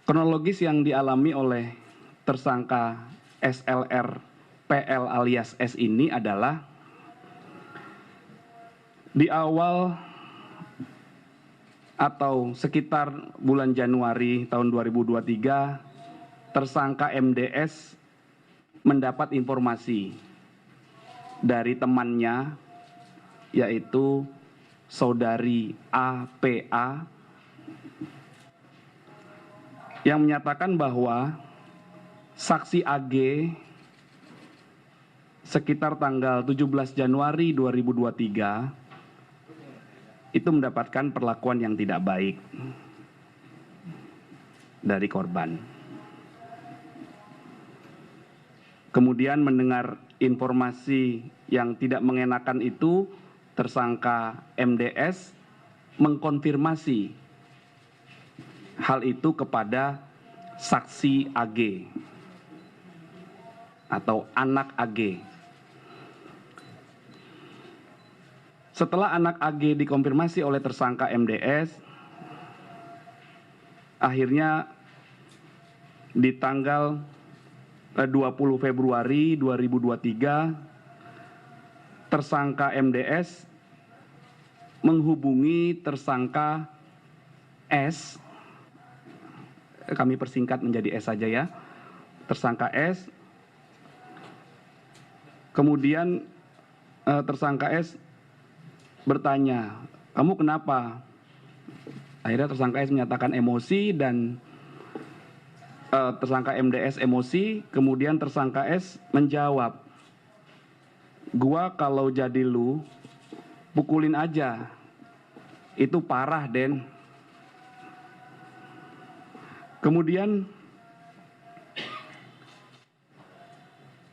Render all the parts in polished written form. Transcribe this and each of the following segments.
Kronologis yang dialami oleh tersangka SLR PL alias S ini adalah di awal atau sekitar bulan Januari tahun 2023, tersangka MDS mendapat informasi dari temannya, yaitu saudari APA, yang menyatakan bahwa saksi AG sekitar tanggal 17 Januari 2023 itu mendapatkan perlakuan yang tidak baik dari korban. Kemudian mendengar informasi yang tidak mengenakan itu, tersangka MDS mengkonfirmasi hal itu kepada saksi AG atau anak AG. Setelah anak AG dikonfirmasi oleh tersangka MDS, akhirnya di tanggal 20 Februari 2023, tersangka MDS menghubungi tersangka S, kami persingkat menjadi S saja ya, tersangka S. Kemudian tersangka S bertanya, "Kamu kenapa?" Akhirnya tersangka S menyatakan emosi dan tersangka MDS emosi. Kemudian tersangka S menjawab, "Gua kalau jadi lu, pukulin aja. Itu parah, Den." Kemudian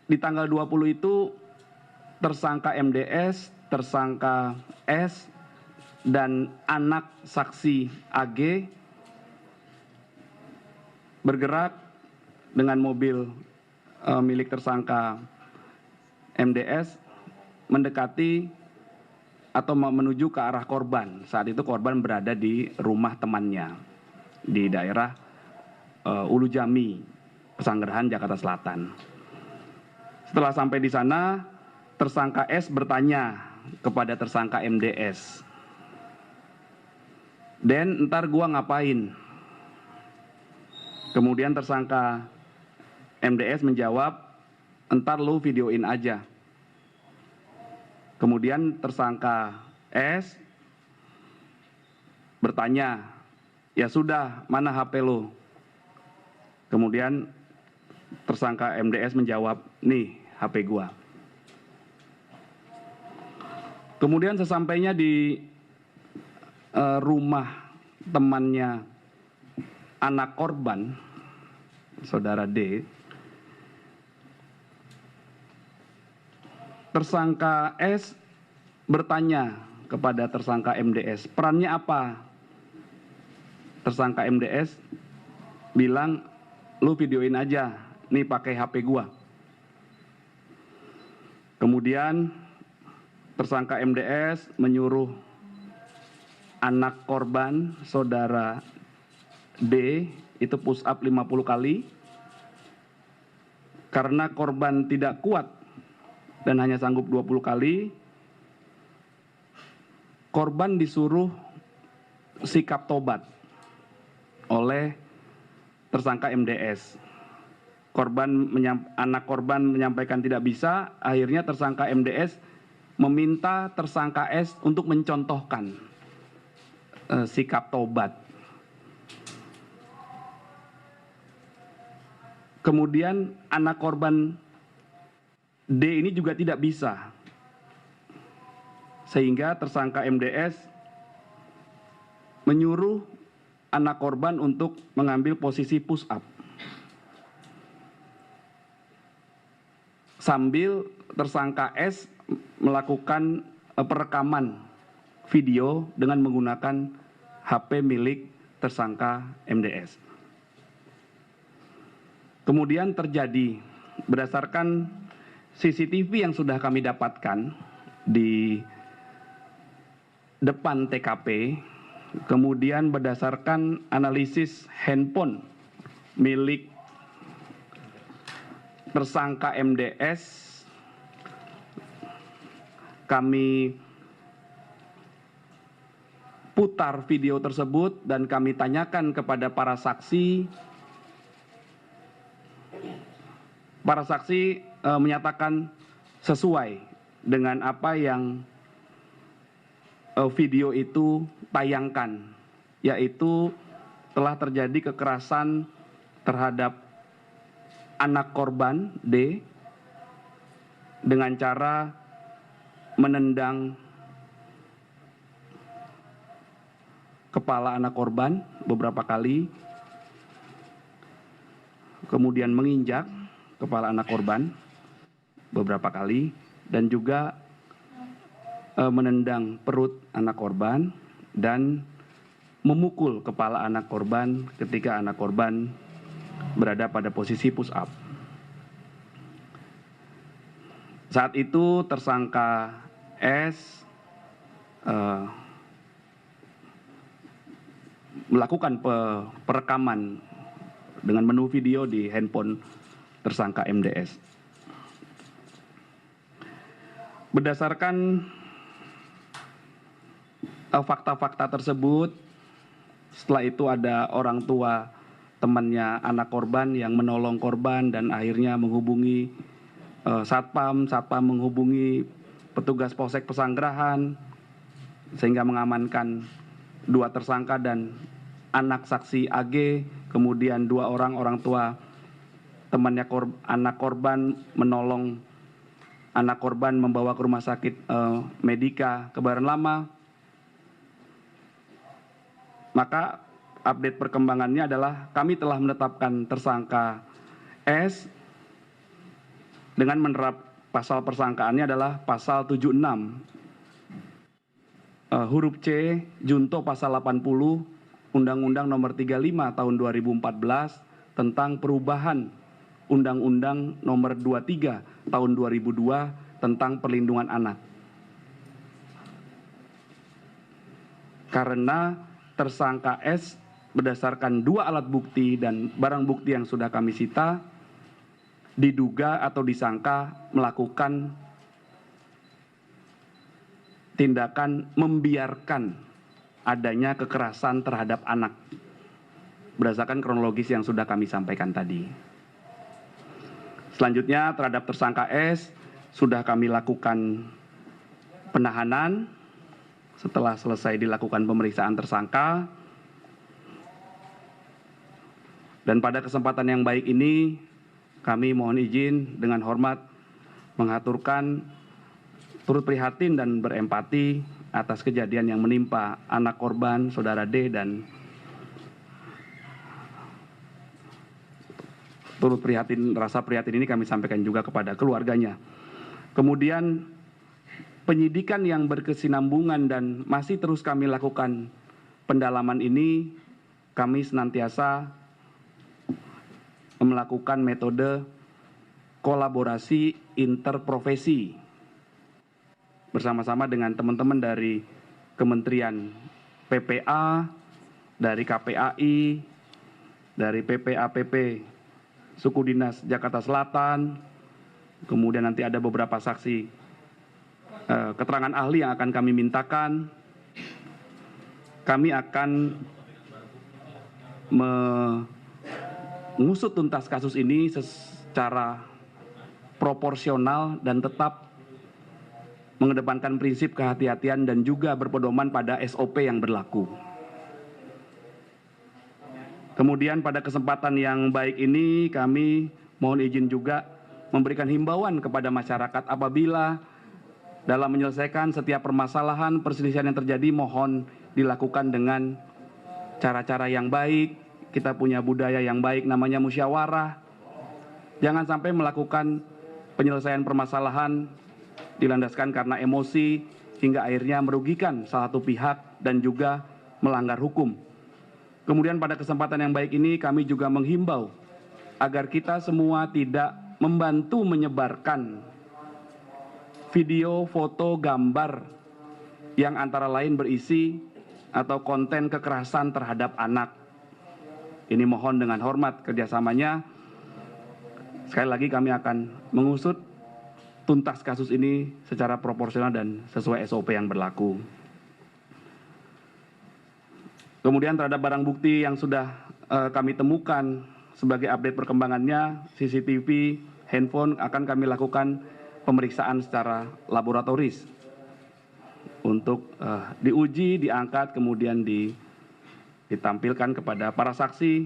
di tanggal 20 itu tersangka MDS, tersangka S, dan anak saksi AG bergerak dengan mobil milik tersangka MDS mendekati atau menuju ke arah korban. Saat itu korban berada di rumah temannya di daerah Ulu Jami, Pesanggerahan, Jakarta Selatan. Setelah sampai di sana, tersangka S bertanya kepada tersangka MDS, "Den, ntar gua ngapain?" Kemudian tersangka MDS menjawab, "Ntar lu videoin aja." Kemudian tersangka S bertanya, "Ya sudah, mana HP lu?" Kemudian tersangka MDS menjawab, "Nih HP gua." Kemudian sesampainya di rumah temannya anak korban, saudara D, tersangka S bertanya kepada tersangka MDS, "Perannya apa?" Tersangka MDS bilang, "Lu videoin aja, nih pakai HP gua." Kemudian tersangka MDS menyuruh anak korban, saudara D, itu push up 50 kali. Karena korban tidak kuat dan hanya sanggup 20 kali, korban disuruh sikap tobat oleh tersangka MDS. Anak korban menyampaikan tidak bisa, akhirnya tersangka MDS meminta tersangka S untuk mencontohkan sikap tobat. Kemudian anak korban D ini juga tidak bisa, sehingga tersangka MDS menyuruh anak korban untuk mengambil posisi push up, sambil tersangka S melakukan perekaman video dengan menggunakan HP milik tersangka MDS. Kemudian terjadi berdasarkan CCTV yang sudah kami dapatkan di depan TKP, kemudian berdasarkan analisis handphone milik tersangka MDS. Kami putar video tersebut dan kami tanyakan kepada para saksi. Para saksi menyatakan sesuai dengan apa yang video itu tayangkan, yaitu telah terjadi kekerasan terhadap anak korban D dengan cara menendang kepala anak korban beberapa kali, kemudian menginjak kepala anak korban beberapa kali, dan juga menendang perut anak korban dan memukul kepala anak korban ketika anak korban berada pada posisi push up. Saat itu tersangka S melakukan perekaman dengan menu video di handphone tersangka MDS. Berdasarkan fakta-fakta tersebut, setelah itu ada orang tua temannya anak korban yang menolong korban dan akhirnya menghubungi satpam menghubungi petugas Polsek Pesanggerahan sehingga mengamankan 2 tersangka dan anak saksi AG, kemudian 2 orang tua temannya anak korban menolong anak korban membawa ke rumah sakit Medika Kebayoran Lama. Maka update perkembangannya adalah kami telah menetapkan tersangka S dengan menerap pasal persangkaannya adalah pasal 76 huruf C junto pasal 80 Undang-Undang Nomor 35 Tahun 2014 tentang perubahan Undang-Undang Nomor 23 Tahun 2002 tentang perlindungan anak. Karena tersangka S berdasarkan 2 alat bukti dan barang bukti yang sudah kami sita, diduga atau disangka melakukan tindakan membiarkan adanya kekerasan terhadap anak berdasarkan kronologis yang sudah kami sampaikan tadi. Selanjutnya terhadap tersangka S sudah kami lakukan penahanan setelah selesai dilakukan pemeriksaan tersangka. Dan pada kesempatan yang baik ini kami mohon izin dengan hormat mengaturkan turut prihatin dan berempati atas kejadian yang menimpa anak korban saudara D dan turut prihatin, rasa prihatin ini kami sampaikan juga kepada keluarganya. Kemudian penyidikan yang berkesinambungan dan masih terus kami lakukan pendalaman ini, kami senantiasa melakukan metode kolaborasi interprofesi bersama-sama dengan teman-teman dari Kementerian PPA, dari KPAI, dari PPAPP Suku Dinas Jakarta Selatan, kemudian nanti ada beberapa saksi keterangan ahli yang akan kami mintakan. Kami akan mengusut tuntas kasus ini secara proporsional dan tetap mengedepankan prinsip kehati-hatian dan juga berpedoman pada SOP yang berlaku. Kemudian pada kesempatan yang baik ini kami mohon izin juga memberikan himbauan kepada masyarakat apabila dalam menyelesaikan setiap permasalahan perselisihan yang terjadi mohon dilakukan dengan cara-cara yang baik. Kita punya budaya yang baik namanya musyawarah. Jangan sampai melakukan penyelesaian permasalahan dilandaskan karena emosi hingga akhirnya merugikan salah satu pihak dan juga melanggar hukum. Kemudian pada kesempatan yang baik ini kami juga menghimbau agar kita semua tidak membantu menyebarkan video, foto, gambar yang antara lain berisi atau konten kekerasan terhadap anak. Ini mohon dengan hormat kerjasamanya. Sekali lagi kami akan mengusut tuntas kasus ini secara proporsional dan sesuai SOP yang berlaku. Kemudian terhadap barang bukti yang sudah kami temukan sebagai update perkembangannya, CCTV, handphone akan kami lakukan pemeriksaan secara laboratoris untuk diuji, diangkat, kemudian ditampilkan kepada para saksi,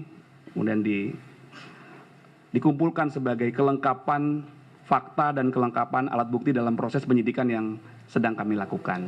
kemudian dikumpulkan sebagai kelengkapan fakta dan kelengkapan alat bukti dalam proses penyidikan yang sedang kami lakukan.